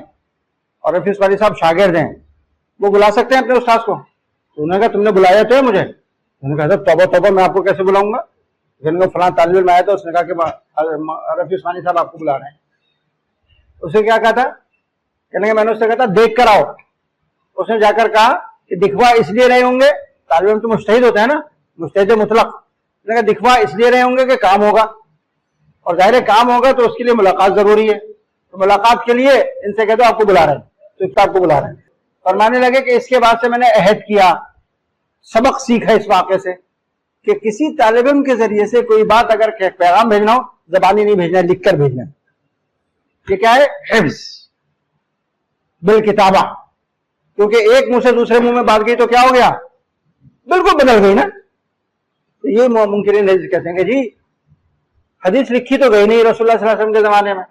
اور حفیظ والد صاحب شاگرد ہیں، وہ بلا سکتے ہیں اپنے استاد کو. تو انہوں نے کہا تم نے بلایا تو ہے مجھے. میں نے کہا حضرت توبہ میں آپ کو کیسے بلاؤں گا؟ میں نے کہا فلاں طالب علم آیا تھا، اس نے کہا کہ حفیظ ثانی صاحب آپ کو بلا رہے ہیں. اسے کیا کہا تھا؟ کہنے میں نے اس سے کہا تھا دیکھ کر آؤ. اس نے جا کر کہا کہ دکھوا اس لیے رہے ہوں گے، طالب علم تو مجتہد ہوتا ہے نا، مجتہد مطلق. اس نے کہا دکھوا اس لیے رہے ہوں گے کہ کام ہوگا، اور ظاہر کام ہوگا تو اس کے لیے ملاقات ضروری ہے. تو ملاقات کے لیے ان سے کہہ دو آپ کو بلا رہے ہیں، تو کتاب کو بلا رہے ہیں. فرمانے لگے کہ اس کے بعد سے میں نے عہد کیا، سبق سیکھا اس واقعے سے کہ کسی طالب علم کے ذریعے سے کوئی بات اگر پیغام بھیجنا ہو، زبانی نہیں بھیجنا، لکھ کر بھیجنا. یہ کیا ہے؟ حفظ بالکتابہ. کیونکہ ایک منہ سے دوسرے منہ میں بات گئی تو کیا ہو گیا؟ بالکل بدل گئی نا. تو یہ منکرین حدیث کہتے ہیں کہ جی حدیث لکھی تو گئی نہیں رسول اللہ صلی اللہ علیہ وسلم کے زمانے میں،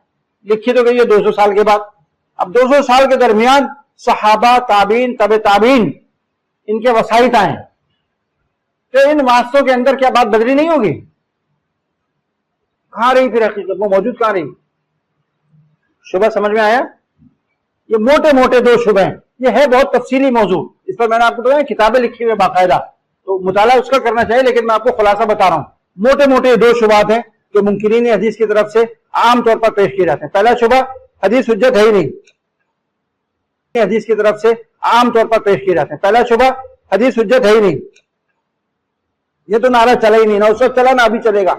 لکھی تو گئی ہے 200 سال کے بعد. اب 200 سال کے درمیان صحابہ، تابعین، تبع تابعین، ان کے وسائط آئے، تو ان واسطوں کے اندر کیا بات بدلی نہیں ہوگی؟ کہاں رہی پھر حقیقت وہ موجود کہاں رہی؟ شبہ سمجھ میں آیا؟ یہ موٹے موٹے 2 شبہ ہیں. یہ ہے بہت تفصیلی موضوع، اس پر میں نے آپ کو بتایا کتابیں لکھی ہوئی باقاعدہ، تو مطالعہ اس کا کرنا چاہیے، لیکن میں آپ کو خلاصہ بتا رہا ہوں. موٹے موٹے 2 شبہات ہیں جو منکرین حدیث کی طرف سے عام طور پر پیش کیے جاتے ہیں. پہلا شبہ، حدیث حجت ہے ہی نہیں. حدیث کی طرف سے عام طور پر پیش کیے جاتے ہیں. پہلا شبہ، حدیث حجت ہے ہی نہیں. یہ تو نعرہ چلا ہی نہیں، نہ اس وقت چلا نہ ابھی چلے گا.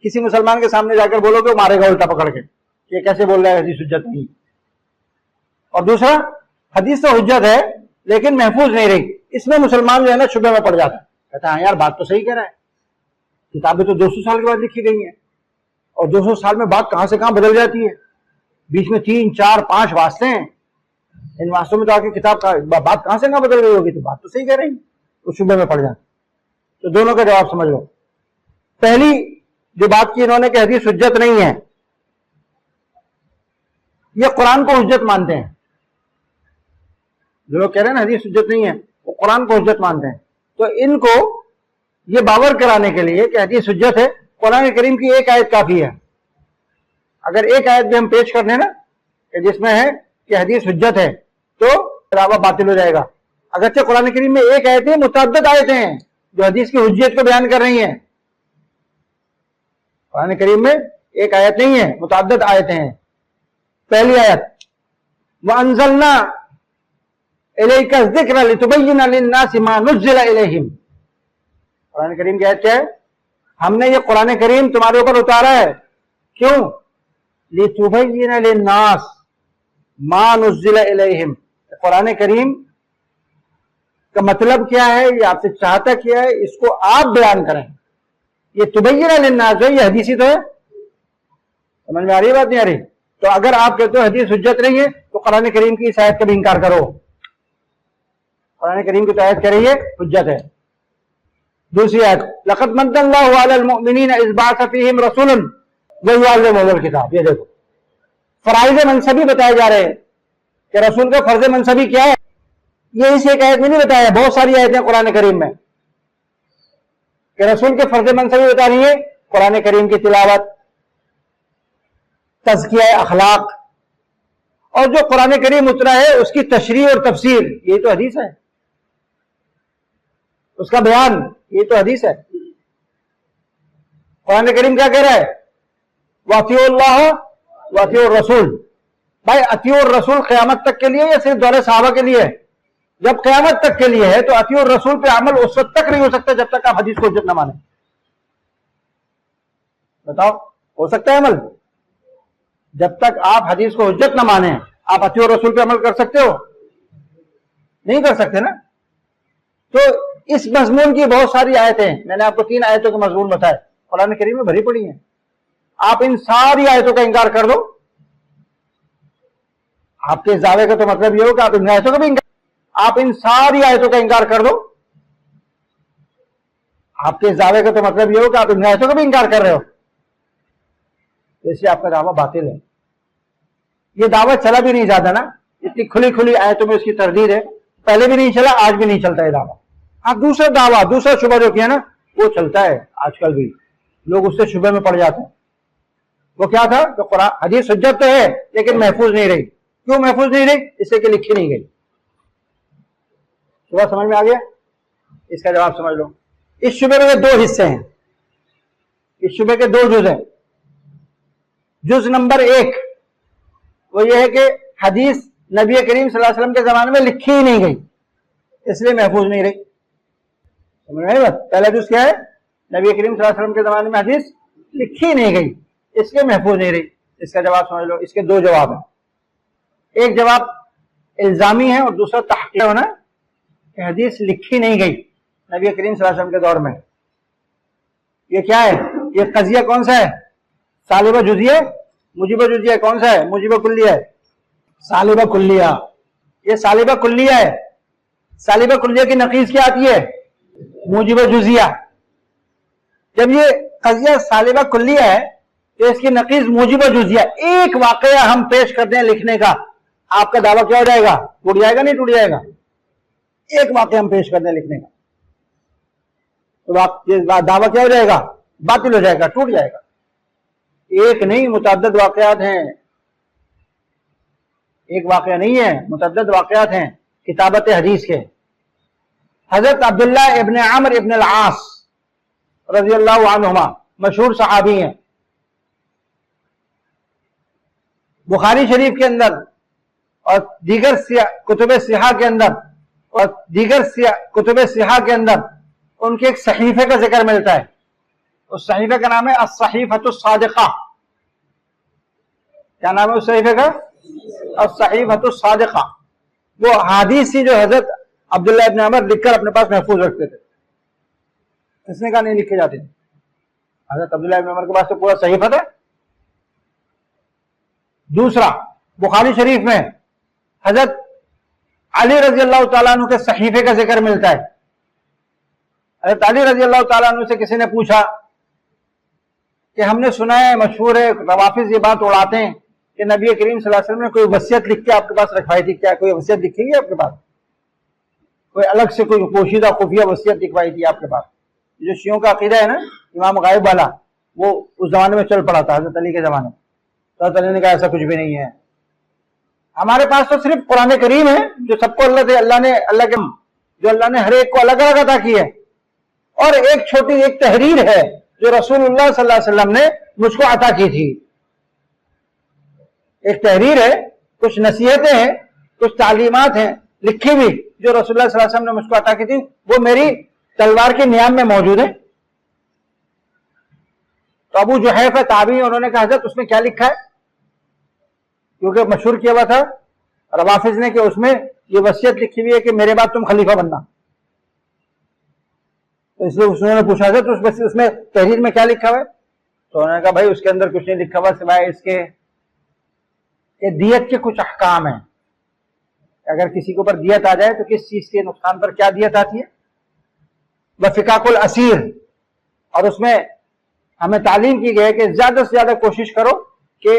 کسی مسلمان کے سامنے جا کر بولو کہ وہ مارے گا الٹا پکڑ کے، یہ کیسے بول رہا ہے حدیث حجت نہیں. اور دوسرا، حدیث تو حجت ہے لیکن محفوظ نہیں رہی. اس میں مسلمان جو ہے نا شبہ میں پڑ جاتا ہے، کہتا ہے ہاں یار بات تو صحیح کہہ رہا ہے، کتابیں تو 200 سال کے بعد لکھی گئی ہیں، اور 200 سال میں بات کہاں سے کہاں بدل جاتی ہے. بیچ میں 3، 4، 5 واسطے ہیں، ان واسطوں میں تو آ کے کتاب کا بات کہاں سے کہاں بدل گئی ہوگی، تو بات تو صحیح کہہ رہی ہے، اس شبہ میں پڑ جاتا. تو دونوں کا جواب سمجھ لو. پہلی جو بات کی انہوں نے کہ حدیث حجت نہیں ہے، یہ قرآن کو حجت مانتے ہیں. جو لوگ کہہ رہے ہیں نا حدیث حجت نہیں ہے، وہ قرآن کو حجت مانتے ہیں. تو ان کو یہ باور کرانے کے لیے کہ حدیث حجت ہے، قرآن کریم کی ایک آیت کافی ہے. اگر ایک آیت بھی ہم پیش کر دیں نا کہ جس میں ہے کہ حدیث حجت ہے، تو دعویٰ باطل ہو جائے گا. اگرچہ قرآن کریم میں ایک آیت ہے، متعدد آیتیں ہیں جو حدیث کی حجت کو بیان کر رہی ہیں. قرآن کریم میں ایک آیت نہیں ہے، متعدد آیتیں ہیں. پہلی آیت، وَأَنزَلْنَا إِلَيْكَ الذِّكْرَ لِتُبَيِّنَ لِلنَّاسِ مَا نُزِّلَ إِلَيْهِمْ. قرآن کریم کی آیت کیا ہے؟ ہم نے یہ قرآن کریم تمہارے اوپر اتارا ہے، کیوں؟ لِتُبَيِّنَ لِلنَّاسِ مَا نُزِّلَ إِلَيْهِمْ. قرآن کریم کا مطلب کیا ہے، یہ آپ سے چاہتا کیا ہے، اس کو آپ بیان کریں. یہ تبین للناس ہے، یہ حدیثی تو ہے. سمجھ میں آ رہی ہے بات نہیں آ رہی؟ تو اگر آپ کہتے ہو حدیث حجت نہیں ہے تو قرآن کریم کی اس آیت کا بھی انکار کرو. قرآن کریم کی تو آیت کہہ رہی ہے حجت ہے. دوسری آیت، لقد من اللہ علی المؤمنین اذ بعث فیہم رسولا ویعلمهم الکتاب. یہ دیکھو فرائض منصبی بتائے جا رہے ہیں کہ رسول کا فرض منصبی کیا ہے. یہ اس ایک آیت میں نہیں بتایا، بہت ساری آیتیں قرآن کریم میں کہ رسول کے فرض منصبی بتا رہی ہے. قرآن کریم کی تلاوت، تزکیہ اخلاق، اور جو قرآن کریم اترا ہے اس کی تشریح اور تفسیر، یہ تو حدیث ہے. اس کا بیان، یہ تو حدیث ہے. قرآن کریم کیا کہہ رہا ہے؟ وَأَطِیعُوا اللَّهَ وَأَطِیعُوا الرَّسُولَ. بھائی اطیعوا الرسول قیامت تک کے لیے یا صرف دور صحابہ کے لیے؟ جب قیامت تک کے لیے ہے تو اطیعوا الرسول پہ عمل اس وقت تک نہیں ہو سکتا جب تک آپ حدیث کو حجت نہ مانیں. بتاؤ ہو سکتا ہے عمل؟ جب تک آپ حدیث کو حجت نہ مانیں آپ اطیعوا الرسول پہ عمل کر سکتے ہو؟ نہیں کر سکتے نا. تو اس مضمون کی بہت ساری آیتیں ہیں، میں نے آپ کو 3 آیتوں کے مضمون بتائے، قرآن کریم میں بھری پڑی ہیں. آپ ان ساری آیتوں کا انکار کر دو، آپ کے دعوے کا تو مطلب یہ ہو کہ آپ ان آیتوں کا بھی آپ ان ساری آیتوں کا انکار کر دو. آپ کے دعوے کا تو مطلب یہ ہو کہ آپ ان آیتوں کا بھی انکار کر رہے ہو، جیسے آپ کا دعویٰ باطل ہے. یہ دعویٰ چلا بھی نہیں جاتا نا، اتنی کھلی کھلی آیتوں میں اس کی تردید ہے. پہلے بھی نہیں چلا، آج بھی نہیں چلتا یہ دعویٰ. ہاں دوسرا دعویٰ، دوسرا شبہ جو کیا نا وہ چلتا ہے آج کل بھی، لوگ اس سے شبہ میں پڑ جاتے ہیں. وہ کیا تھا کہ قرآن حدیث حجت تو ہے لیکن محفوظ نہیں رہی. کیوں محفوظ نہیں رہی؟ اس لیے کہ لکھی نہیں گئی. شبہ سمجھ میں آ گیا؟ اس کا جواب سمجھ لو. اس شبے میں 2 حصے ہیں، اس شبے کے 2 جز ہیں. جز نمبر 1 وہ یہ ہے کہ حدیث نبی کریم صلی اللہ علیہ وسلم کے زمانے میں لکھی ہی نہیں گئی، اس لیے محفوظ نہیں رہی. سمجھ میں آئی بات؟ پہلا جز کیا ہے؟ نبی کریم صلی اللہ علیہ وسلم کے زمانے میں حدیث لکھی نہیں گئی، اس لیے محفوظ نہیں رہی. اس کا جواب سمجھ لو. اس کے 2 جواب ہیں. ایک جواب الزامی ہے اور دوسرا تحقیق ہونا کہ حدیث لکھی نہیں گئی نبی کریم صلی اللہ علیہ وسلم کے دور میں. یہ کیا ہے؟ یہ قضیہ کون سا ہے؟ سالبہ جزیہ، موجبہ جزیہ کون سا ہے؟ موجبہ کلیہ ہے. سالبہ کلیہ، یہ سالبہ کلیہ ہے. سالبہ کلیہ کی نقیض کیا آتی ہے؟ موجبہ جزیہ. جب یہ قضیہ سالبہ کلیہ ہے تو اس کی نقیض موجبہ جزیہ. ایک واقعہ ہم پیش کرتے ہیں لکھنے کا، آپ کا دعویٰ کیا ہو جائے گا؟ ٹوٹ جائے گا؟ نہیں ٹوٹ جائے گا؟ ایک واقعہ ہم پیش کرتے ہیں لکھنے کا تو دعویٰ کیا ہو جائے گا؟ باطل ہو جائے گا، ٹوٹ جائے گا. ایک نہیں، متعدد واقعات ہیں. ایک واقعہ نہیں ہے، متعدد واقعات ہیں کتابت حدیث کے. حضرت عبداللہ ابن عمرو ابن العاص رضی اللہ عنہما مشہور صحابی ہیں. بخاری شریف کے اندر اور دیگر کتب صحاح کے اندر کے اندر ان کے ایک صحیفے کا ذکر ملتا ہے. اس صحیفے کا نام ہے الصحیفۃ الصادقہ. کیا نام ہے اس صحیفے کا؟ الصحیفۃ الصادقہ. وہ حدیث جو حضرت عبداللہ ابن عمر لکھ کر اپنے پاس محفوظ رکھتے تھے. اس نے کہا نہیں لکھے جاتے تھے. حضرت عبداللہ ابن عمر کے پاس تو پورا صحیفہ تھا. دوسرا، بخاری شریف میں حضرت علی رضی اللہ تعالیٰ عنہ کے صحیفے کا ذکر ملتا ہے. حضرت علی رضی اللہ تعالیٰ عنہ سے کسی نے پوچھا کہ ہم نے سنا ہے، مشہور ہے، روافض یہ بات اڑاتے ہیں کہ نبی کریم صلی اللہ علیہ وسلم نے کوئی وصیت لکھ کے آپ کے پاس رکھوائی تھی. کیا کوئی وصیت لکھی گئی آپ کے پاس؟ کوئی الگ سے کوئی پوشیدہ خفیہ وصیت لکھوائی تھی آپ کے پاس؟ جو شیعوں کا عقیدہ ہے نا امام غائب والا، وہ اس زمانے میں چل پڑا تھا حضرت علی کے زمانے میں. حضرت علی نے کہا ایسا کچھ بھی نہیں ہے، ہمارے پاس تو صرف قرآن کریم ہے جو سب کو اللہ نے ہر ایک کو الگ الگ عطا کی ہے، اور ایک چھوٹی ایک تحریر ہے جو رسول اللہ صلی اللہ علیہ وسلم نے مجھ کو عطا کی تھی. ایک تحریر ہے، کچھ نصیحتیں ہیں، کچھ تعلیمات ہیں لکھی ہوئی جو رسول اللہ صلی اللہ علیہ وسلم نے مجھ کو عطا کی تھی، وہ میری تلوار کے نیام میں موجود ہے. تو ابو جحیفہ تابعی انہوں نے کہا حضرت اس میں کیا لکھا ہے؟ کیونکہ مشہور کیا ہوا تھا روافض نے کہ اس میں یہ وصیت لکھی ہوئی ہے کہ میرے بعد تم خلیفہ بننا. تو اس لیے انہوں نے پوچھا تھا اس میں تحریر میں کیا لکھا ہوا ہے؟ تو انہوں نے کہا بھائی اس کے اندر کچھ نہیں لکھا ہوا سوائے اس کے کہ دیت کے کچھ احکام ہیں. اگر کسی کے اوپر دیت آ جائے تو کس چیز کے نقصان پر کیا دیت آتی ہے؟ وفقاق الاسیر. اور اس میں ہمیں تعلیم کی گئی ہے کہ زیادہ سے زیادہ کوشش کرو کہ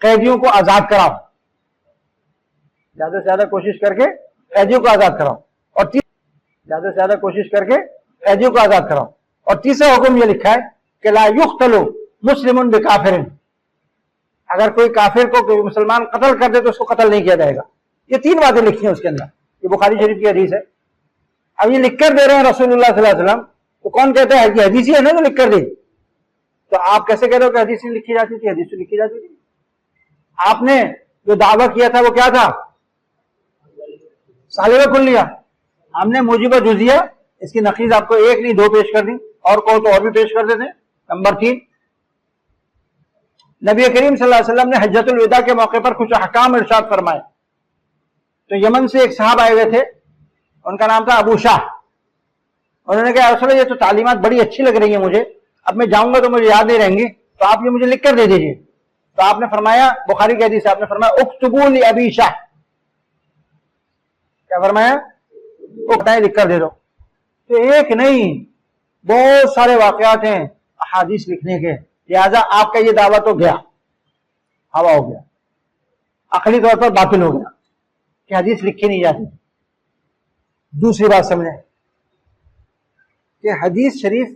قیدیوں کو آزاد کراؤ. زیادہ سے زیادہ کوشش کر کے قیدیوں کو آزاد کراؤ. اور زیادہ سے زیادہ کوشش کر کے قیدیوں کو آزاد کراؤ. اور تیسرا حکم یہ لکھا ہے کہ لا یقتل مسلم بکافر. اگر کوئی کافر کو کوئی مسلمان قتل کر دے تو اس کو قتل نہیں کیا جائے گا. یہ 3 باتیں لکھی ہیں اس کے اندر. یہ بخاری شریف کی حدیث ہے. اب یہ لکھ کر دے رہے ہیں رسول اللہ صلی اللہ علیہ وسلم، تو کون کہتا ہے کہ حدیث ہی ہے نا جو لکھ کر دی؟ تو آپ کیسے کہہ رہے ہو کہ حدیث لکھی جاتی تھی؟ حدیث لکھی جاتی تھی. آپ نے جو دعویٰ کیا تھا وہ کیا تھا؟ سالبہ کلیہ. ہم نے موجبہ جزیہ اس کی نقیض آپ کو 1 نہیں 2 پیش کر دی، اور کہو تو اور بھی پیش کر دیتے. نمبر 3، نبی کریم صلی اللہ علیہ وسلم نے حجۃ الوداع کے موقع پر کچھ احکام ارشاد فرمائے. تو یمن سے ایک صاحب آئے ہوئے تھے، ان کا نام تھا ابو شاہ. انہوں نے کہا رسول اللہ یہ تو تعلیمات بڑی اچھی لگ رہی ہیں مجھے، اب میں جاؤں گا تو مجھے یاد نہیں رہیں گی، تو آپ یہ مجھے لکھ کر دے دیجیے۔ تو آپ نے فرمایا، بخاری کی حدیث ہے، آپ نے فرمایا اکتبوا لابی شاہ، کیا فرمایا؟ وہ بتائیں لکھ کر دے دو۔ تو ایک نہیں بہت سارے واقعات ہیں احادیث لکھنے کے، لہذا آپ کا یہ دعویٰ تو گیا، ہوا ہو گیا، عقلی طور پر باطل ہو گیا کہ حدیث لکھی نہیں جاتی۔ دوسری بات سمجھیں کہ حدیث شریف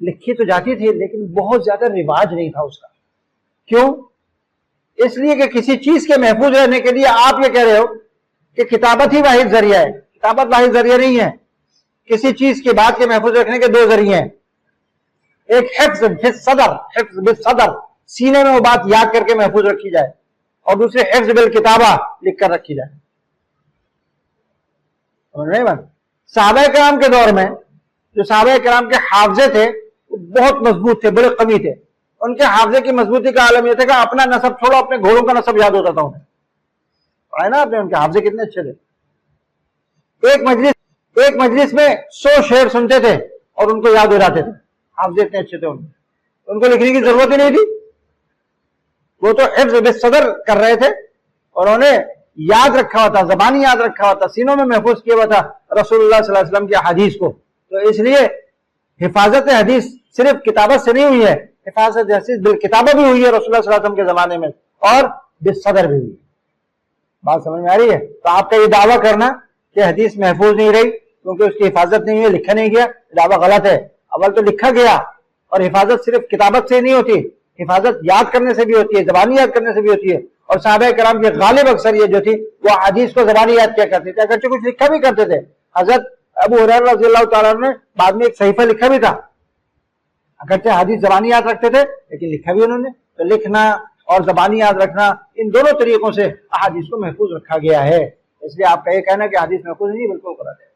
لکھی تو جاتی تھی لیکن بہت زیادہ رواج نہیں تھا اس کا۔ کیوں؟ اس لیے کہ کسی چیز کے محفوظ رہنے کے لیے آپ یہ کہہ رہے ہو کہ کتابت ہی واحد ذریعہ ہے، کتابت واحد ذریعہ نہیں ہے۔ کسی چیز کی بات کے محفوظ رکھنے کے دو ذریعے ہیں، ایک حفظ بالصدر، حفظ بالصدر سینے میں وہ بات یاد کر کے محفوظ رکھی جائے، اور دوسرے حفظ بالکتابہ لکھ کر رکھی جائے۔ صحابہ کرام کے دور میں جو صحابہ کرام کے حافظے تھے وہ بہت مضبوط تھے، بڑے قوی تھے۔ ان کے حافظے کی مضبوطی کا عالم یہ تھا کہ اپنا نسب چھوڑو، اپنے گھوڑوں کا نسب یاد ہوتا تھا انہیں۔ پڑھا نا آپ نے، ان کے حافظے کتنے اچھے تھے۔ ایک مجلس میں 100 شعر سنتے تھے اور ان کو یاد ہو جاتے تھے، حافظے اتنے اچھے تھے ان کو لکھنے کی ضرورت ہی نہیں تھی، وہ تو حفظ بالصدر کر رہے تھے اور انہوں نے یاد رکھا ہوا تھا، زبانی یاد رکھا ہوا تھا، سینوں میں محفوظ کیا ہوا تھا رسول اللہ صلی اللہ علیہ وسلم کی حدیث کو۔ تو اس لیے حفاظت حدیث صرف کتابت سے نہیں ہوئی ہے، حفاظت حدیث بالکتابہ بھی ہوئی ہے رسول اللہ صلی اللہ علیہ وسلم کے زمانے میں، اور بالصدر بھی ہوئی ہے۔ بات سمجھ میں آ رہی ہے؟ تو آپ کا یہ دعویٰ کرنا کہ حدیث محفوظ نہیں رہی کیونکہ اس کی حفاظت نہیں ہوئی، لکھا نہیں گیا، دعویٰ غلط ہے۔ اول تو لکھا گیا، اور حفاظت صرف کتابت سے نہیں ہوتی، حفاظت یاد کرنے سے بھی ہوتی ہے، زبانی یاد کرنے سے بھی ہوتی ہے۔ اور صحابہ کرام کی غالب اکثریت جو تھی وہ حدیث کو زبانی یاد کیا کرتے تھے، اگرچہ کچھ لکھا بھی کرتے تھے۔ حضرت ابو ہریرہ رضی اللہ تعالیٰ عنہ نے بعد میں ایک صحیفہ لکھا بھی تھا، اگرچہ حدیث زبانی یاد رکھتے تھے لیکن لکھا بھی انہوں نے۔ تو لکھنا اور زبانی یاد رکھنا، ان دونوں طریقوں سے احادیث کو محفوظ رکھا گیا ہے۔ اس لیے آپ کا یہ کہنا کہ حدیث محفوظ نہیں، بالکل غلط ہے۔